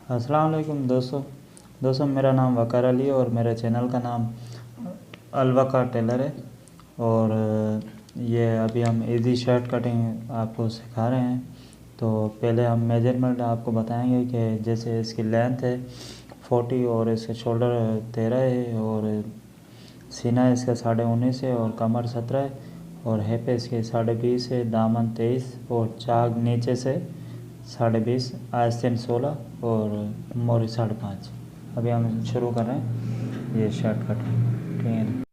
अस्सलाम वालेकुम दोस्तों मेरा नाम वकार अली है और मेरे चैनल का नाम वकार टेलर है। और ये अभी हम इजी शर्ट कटिंग आपको सिखा रहे हैं। तो पहले हम मेजरमेंट आपको बताएंगे कि जैसे इसकी लेंथ है 40 और इसके शोल्डर 13 है और सीना इसका 19.5 है और कमर 17 है और हिप इसके 20.5 है, दामन 23 और चाक नीचे से 20.5, आस्तीन 16 और मोरी 5.5। अभी हम शुरू कर रहे हैं ये शर्ट कटिंग। ठीक है।